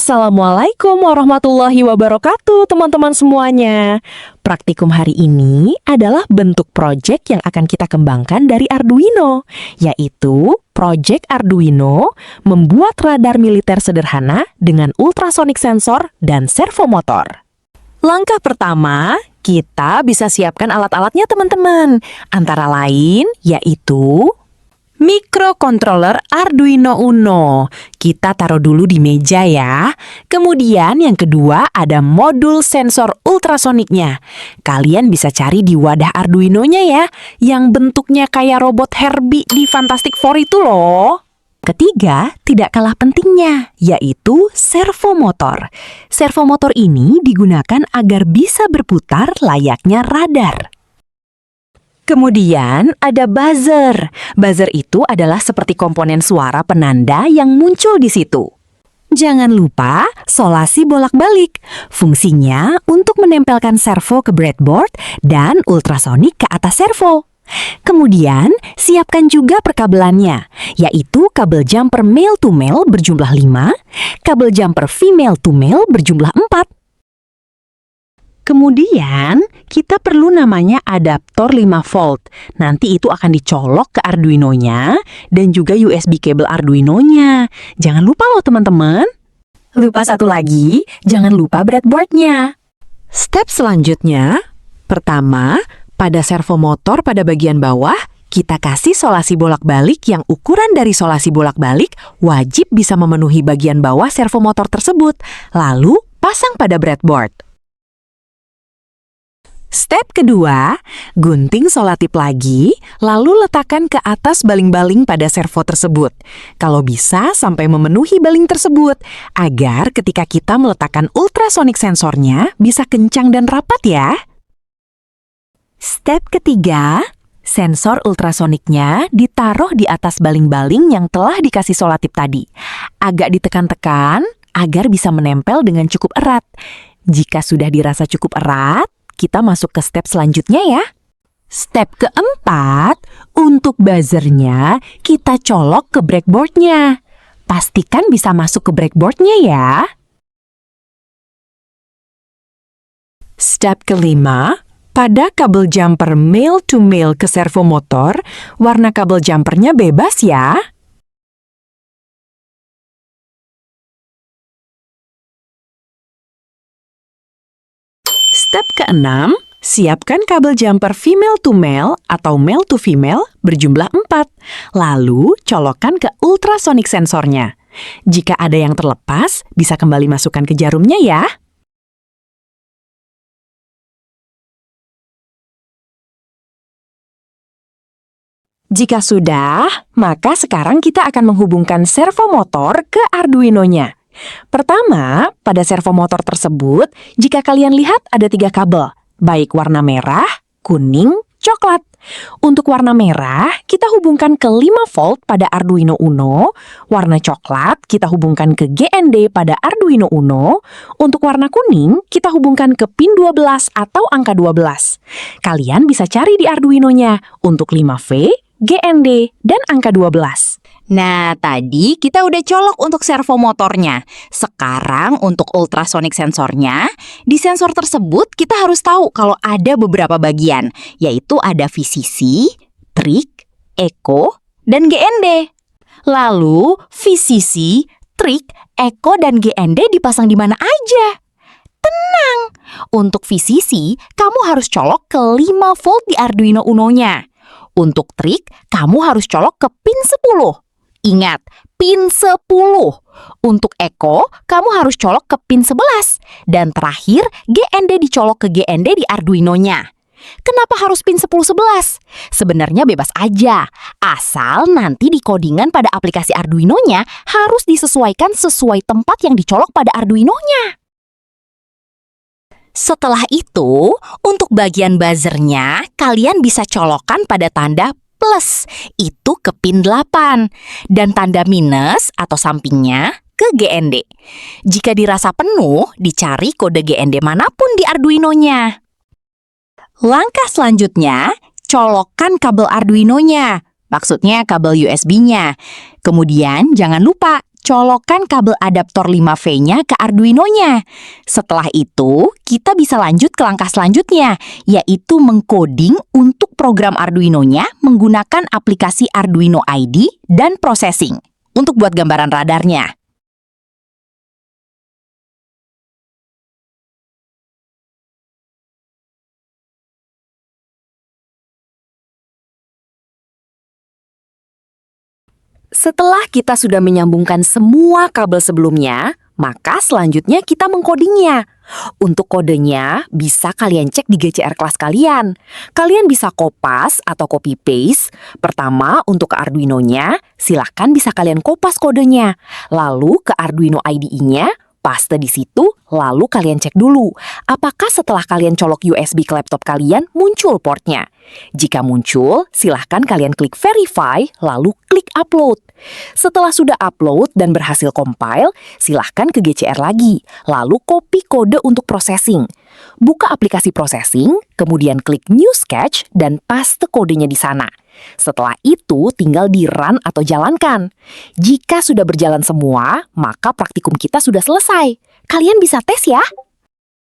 Assalamualaikum warahmatullahi wabarakatuh, teman-teman semuanya. Praktikum hari ini adalah bentuk proyek yang akan kita kembangkan dari Arduino, yaitu proyek Arduino membuat radar militer sederhana dengan ultrasonic sensor dan servomotor. Langkah pertama, kita bisa siapkan alat-alatnya teman-teman. Antara lain yaitu mikrokontroler Arduino Uno. Kita taruh dulu di meja ya. Kemudian yang kedua ada modul sensor ultrasoniknya. Kalian bisa cari di wadah Arduino-nya ya, yang bentuknya kayak robot Herbie di Fantastic Four itu loh. Ketiga, tidak kalah pentingnya, yaitu servomotor. Servomotor ini digunakan agar bisa berputar layaknya radar. Kemudian ada buzzer. Buzzer itu adalah seperti komponen suara penanda yang muncul di situ. Jangan lupa solasi bolak-balik. Fungsinya untuk menempelkan servo ke breadboard dan ultrasonik ke atas servo. Kemudian siapkan juga perkabelannya, yaitu kabel jumper male to male berjumlah 5, kabel jumper female to male berjumlah 4. Kemudian, kita perlu namanya adaptor 5 volt. Nanti itu akan dicolok ke Arduino-nya dan juga USB kabel Arduino-nya. Jangan lupa loh teman-teman. Lupa satu lagi, jangan lupa breadboard-nya. Step selanjutnya, pertama, pada servomotor pada bagian bawah, kita kasih solasi bolak-balik yang ukuran dari solasi bolak-balik wajib bisa memenuhi bagian bawah servomotor tersebut. Lalu, pasang pada breadboard. Step kedua, gunting solatip lagi, lalu letakkan ke atas baling-baling pada servo tersebut. Kalau bisa, sampai memenuhi baling tersebut, agar ketika kita meletakkan ultrasonic sensornya bisa kencang dan rapat ya. Step ketiga, sensor ultrasoniknya ditaruh di atas baling-baling yang telah dikasih solatip tadi. Agak ditekan-tekan, agar bisa menempel dengan cukup erat. Jika sudah dirasa cukup erat, kita masuk ke step selanjutnya ya. Step keempat, untuk buzzernya kita colok ke breadboard-nya. Pastikan bisa masuk ke breadboard-nya ya. Step kelima, pada kabel jumper male to male ke servomotor, warna kabel jumpernya bebas ya. Step keenam, siapkan kabel jumper female to male atau male to female berjumlah 4. Lalu, colokkan ke ultrasonic sensornya. Jika ada yang terlepas, bisa kembali masukkan ke jarumnya ya. Jika sudah, maka sekarang kita akan menghubungkan servomotor ke Arduino-nya. Pertama, pada servomotor tersebut, jika kalian lihat ada 3 kabel, baik warna merah, kuning, coklat. Untuk warna merah, kita hubungkan ke 5 volt pada Arduino Uno, warna coklat kita hubungkan ke GND pada Arduino Uno, untuk warna kuning kita hubungkan ke pin 12 atau angka 12. Kalian bisa cari di Arduino-nya untuk 5V, GND, dan angka 12. Nah, tadi kita udah colok untuk servomotornya. Sekarang untuk ultrasonic sensornya, di sensor tersebut kita harus tahu kalau ada beberapa bagian, yaitu ada VCC, trig, echo, dan GND. Lalu, VCC, trig, echo, dan GND dipasang di mana aja? Tenang! Untuk VCC, kamu harus colok ke 5 volt di Arduino Uno-nya. Untuk trig, kamu harus colok ke pin 10. Ingat, pin 10. Untuk echo, kamu harus colok ke pin 11. Dan terakhir, GND dicolok ke GND di Arduino-nya. Kenapa harus pin 10-11? Sebenarnya bebas aja. Asal nanti di codingan pada aplikasi Arduino-nya harus disesuaikan sesuai tempat yang dicolok pada Arduino-nya. Setelah itu, untuk bagian buzzernya, kalian bisa colokkan pada tanda plus, itu ke pin 8, dan tanda minus atau sampingnya ke GND. Jika dirasa penuh, dicari kode GND manapun di Arduino-nya. Langkah selanjutnya, colokkan kabel Arduino-nya, maksudnya kabel USB-nya. Kemudian jangan lupa colokkan kabel adaptor 5V-nya ke Arduino-nya. Setelah itu, kita bisa lanjut ke langkah selanjutnya, yaitu mengcoding untuk program Arduino-nya menggunakan aplikasi Arduino ID dan processing untuk buat gambaran radarnya. Setelah kita sudah menyambungkan semua kabel sebelumnya, maka selanjutnya kita mengkodingnya. Untuk kodenya, bisa kalian cek di GCR kelas kalian. Kalian bisa kopas atau copy paste. Pertama, untuk ke Arduino-nya, silahkan bisa kalian kopas kodenya. Lalu ke Arduino IDE-nya, paste di situ, lalu kalian cek dulu. Apakah setelah kalian colok USB ke laptop kalian, muncul portnya? Jika muncul, silahkan kalian klik verify, lalu klik upload. Setelah sudah upload dan berhasil compile, silahkan ke GCR lagi, lalu copy kode untuk processing. Buka aplikasi processing, kemudian klik New Sketch dan paste kodenya di sana. Setelah itu, tinggal di run atau jalankan. Jika sudah berjalan semua, maka praktikum kita sudah selesai. Kalian bisa tes ya!